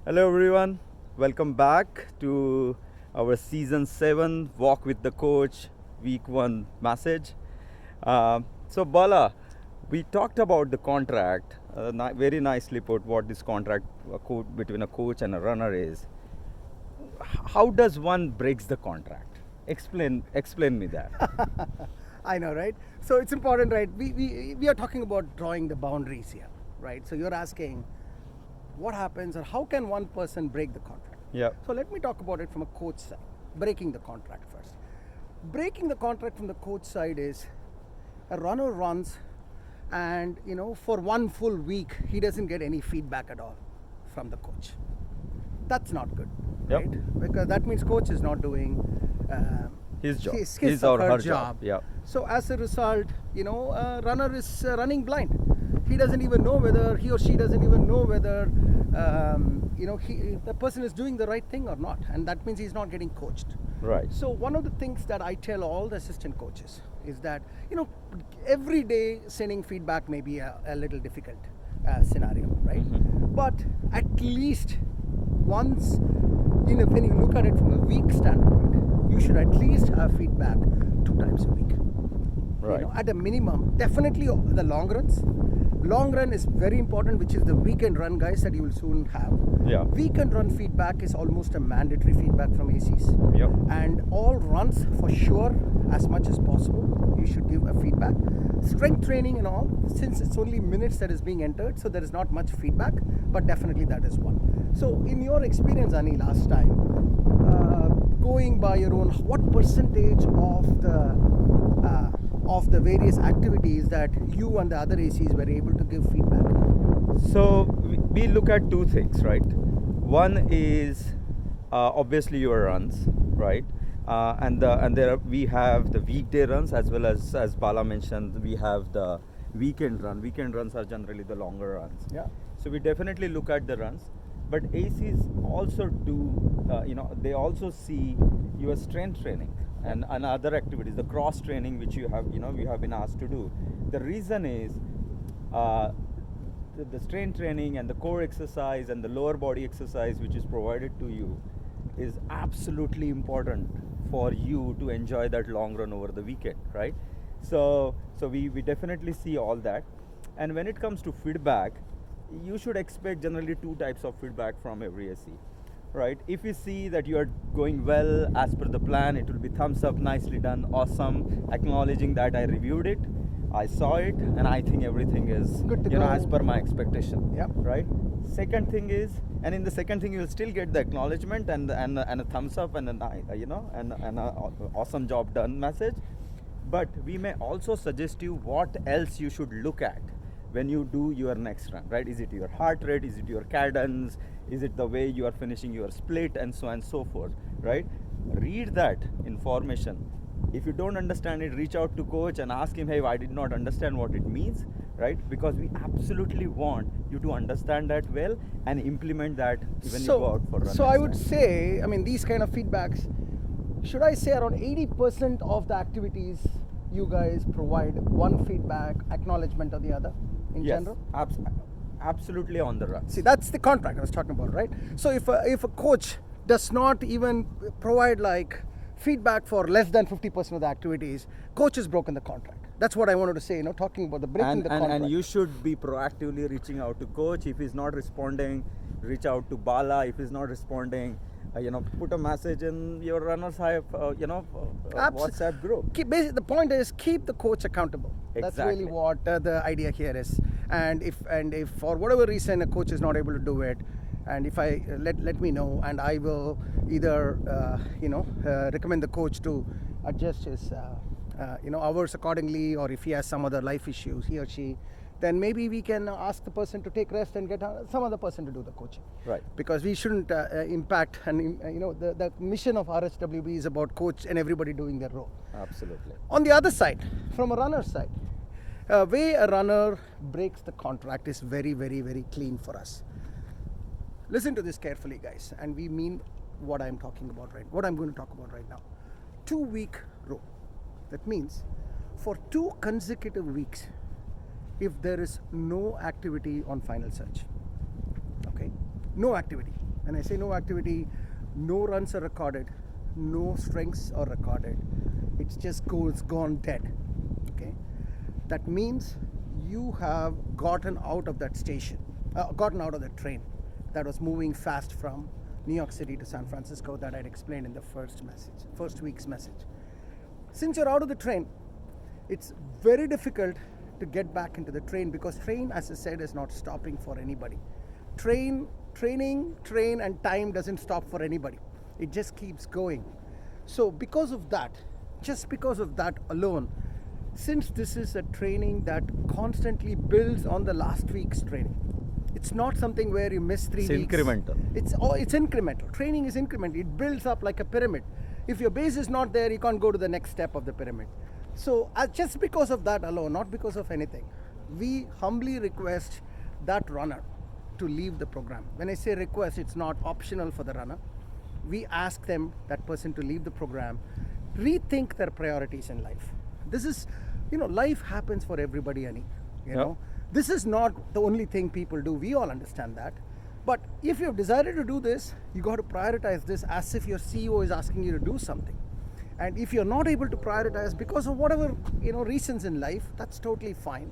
Hello, everyone. Welcome back to our season 7 Walk with the Coach week 1 message. So, Bala, we talked about the contract, very nicely put what this contract between a coach and a runner is. How does one breaks the contract? Explain me that. I know, right? So it's important, right? We are talking about drawing the boundaries here, right? So you're asking what happens or how can one person break the contract? Yeah. So let me talk about it from a coach side, breaking the contract first. Breaking the contract from the coach side is a runner runs and, for one full week, he doesn't get any feedback at all from the coach. That's not good, Yep. right? Because that means coach is not doing His job. his or or her her job. Yeah. So as a result, runner is running blind. He doesn't even know whether he or she doesn't even know whether the person is doing the right thing or not, and that means he's not getting coached. Right. So one of the things that I tell all the assistant coaches is that every day sending feedback may be a little difficult scenario, right? But at least once, when you look at it from a week standpoint, you should at least have feedback 2 times a week. Right. At a minimum, definitely the long runs. Long run is very important, which is the weekend run, guys, that you will soon have. Yeah. Weekend run feedback is almost a mandatory feedback from ACs. Yep. And all runs, for sure, as much as possible, you should give a feedback. Strength training and all, since it's only minutes that is being entered, so there is not much feedback, but definitely that is one. So in your experience, Ani, last time, going by your own, what percentage of the various activities that you and the other ACs were able to give feedback? So we look at two things, right? One is obviously your runs, right? We have the weekday runs as well as Bala mentioned, we have the weekend run. Weekend runs are generally the longer runs. Yeah. So we definitely look at the runs, but ACs also do, they also see your strength training and other activities, the cross training which you have been asked to do. The reason is the strength training and the core exercise and the lower body exercise which is provided to you is absolutely important for you to enjoy that long run over the weekend, right? So we definitely see all that. And when it comes to feedback, you should expect generally two types of feedback from every AC, right? If you see that you are going well as per the plan, it will be thumbs up, nicely done, awesome, acknowledging that I reviewed it, I saw it, and I think everything is Good to go. as per my expectation. Yep. Right. Second thing is, and in the second thing, you'll still get the acknowledgement and a thumbs up and an awesome job done message. But we may also suggest you what else you should look at when you do your next run, right? Is it your heart rate? Is it your cadence? Is it the way you are finishing your split and so on and so forth, right? Read that information. If you don't understand it, reach out to coach and ask him, hey, I did not understand what it means, right? Because we absolutely want you to understand that well and implement that when you go out for runs. So I would say, these kind of feedbacks, should I say around 80% of the activities you guys provide one feedback, acknowledgement or the other in yes, general? absolutely on the run. See, that's the contract I was talking about, right? So if a coach does not even provide like feedback for less than 50% of the activities, coach has broken the contract. That's what I wanted to say, talking about the breaking the contract. And you should be proactively reaching out to coach. If he's not responding, reach out to Bala. If he's not responding, put a message in your runners hive, WhatsApp group. The point is keep the coach accountable. That's Exactly. really what the idea here is. And if for whatever reason a coach is not able to do it, and if I let me know, and I will either recommend the coach to adjust his hours accordingly, or if he has some other life issues, he or she, then maybe we can ask the person to take rest and get some other person to do the coaching. Right. Because we shouldn't impact, and the mission of RSWB is about coach and everybody doing their role. Absolutely. On the other side, from a runner's side, way a runner breaks the contract is very, very, very clean for us. Listen to this carefully, guys, and we mean what I'm talking about what I'm going to talk about right now. 2-week rule. That means for 2 consecutive weeks, if there is no activity on final search, okay, no activity, When I say no activity, no runs are recorded, no strengths are recorded. It's just gone dead. Okay, that means you have gotten out of that station, gotten out of the train that was moving fast from New York City to San Francisco that I'd explained in the first week's message. Since you're out of the train, it's very difficult to get back into the train because train, as I said, is not stopping for anybody. Train and time doesn't stop for anybody. It just keeps going. So because of that, just because of that alone, since this is a training that constantly builds on the last week's training, it's not something where you miss 3 It's weeks. incremental. It's incremental. Training is incremental. It builds up like a pyramid. If your base is not there, you can't go to the next step of the pyramid. So just because of that alone, not because of anything, we humbly request that runner to leave the program. When I say request, it's not optional for the runner. We ask them, that person, to leave the program, rethink their priorities in life. This is, life happens for everybody, Ani. You know, this is not the only thing people do. We all understand that. But if you've decided to do this, you got to prioritize this as if your CEO is asking you to do something. And if you're not able to prioritize because of whatever reasons in life, that's totally fine.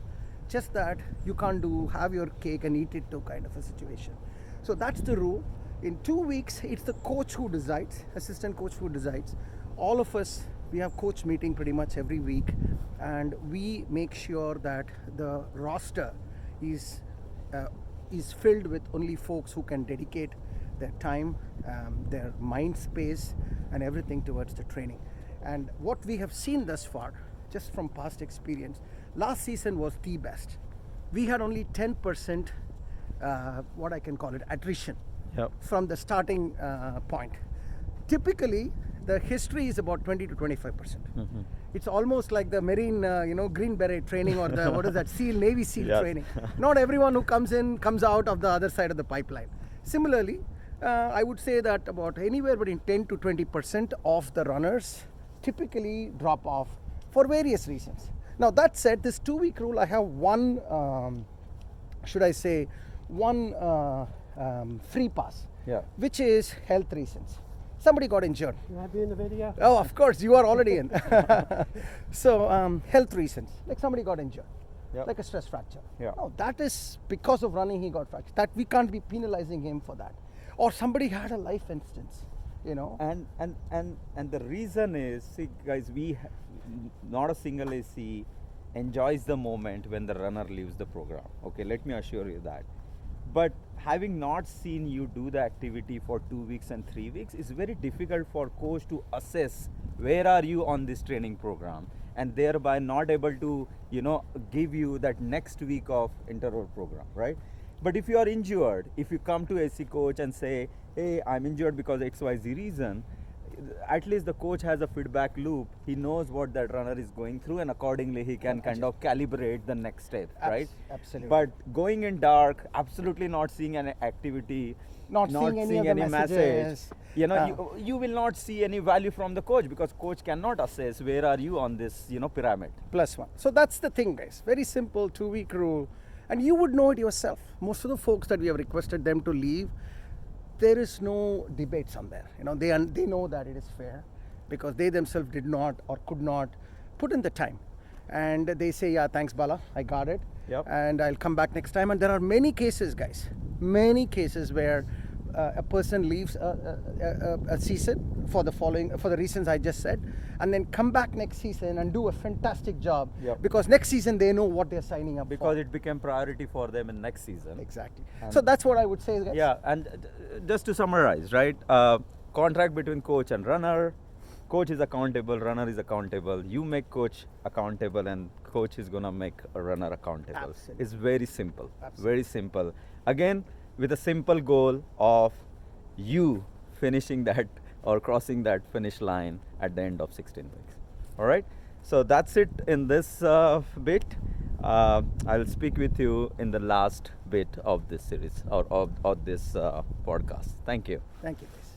Just that you can't have your cake and eat it too kind of a situation. So that's the rule. In 2 weeks, it's the coach who decides, assistant coach who decides. All of us, we have coach meeting pretty much every week, and we make sure that the roster is filled with only folks who can dedicate their time, their mind space, and everything towards the training. And what we have seen thus far, just from past experience, last season was the best. We had only 10%, what I can call it, attrition from the starting point. Typically, the history is about 20 to 25%. Mm-hmm. It's almost like the Marine, Green Beret training, or the what is that, Navy SEAL Yes. training. Not everyone who comes in comes out of the other side of the pipeline. Similarly, I would say that about anywhere between 10 to 20% of the runners typically drop off for various reasons. Now that said, this 2-week rule, I have one, free pass, which is health reasons. Somebody got injured. Can I be in the video? Oh, of course, you are already in. So, health reasons, like somebody got injured, like a stress fracture. No, that is because of running he got fractured. That we can't be penalizing him for that. Or somebody had a life instance, And the reason is, see guys, not a single AC enjoys the moment when the runner leaves the program. Okay, let me assure you that. But having not seen you do the activity for 2 weeks and 3 weeks, it's very difficult for coach to assess where are you on this training program, and thereby not able to give you that next week of interval program, right? But if you are injured, if you come to AC coach and say, hey, I'm injured because XYZ reason, at least the coach has a feedback loop. He knows what that runner is going through, and accordingly he can kind of calibrate the next step, right? Absolutely. But going in dark, absolutely not seeing any activity, Not seeing any of the messages. You will not see any value from the coach, because coach cannot assess where are you on this pyramid. +1. So that's the thing, guys. Very simple 2-week rule. And you would know it yourself. Most of the folks that we have requested them to leave, there is no debates on there. They know that it is fair because they themselves did not or could not put in the time. And they say, yeah, thanks Bala, I got it. And I'll come back next time. And there are many cases, guys, many cases where a person leaves a season for the reasons I just said, and then come back next season and do a fantastic job because next season they know what they're signing up for. Because it became priority for them in next season. Exactly. So that's what I would say, guys. Yeah, and just to summarize, right? Contract between coach and runner. Coach is accountable, runner is accountable. You make coach accountable, and coach is gonna make a runner accountable. Absolutely. It's very simple. Absolutely. Very simple. Again, with a simple goal of you finishing that or crossing that finish line at the end of 16 weeks. All right. So that's it in this bit. I'll speak with you in the last bit of this series or of this podcast. Thank you. Thank you, guys.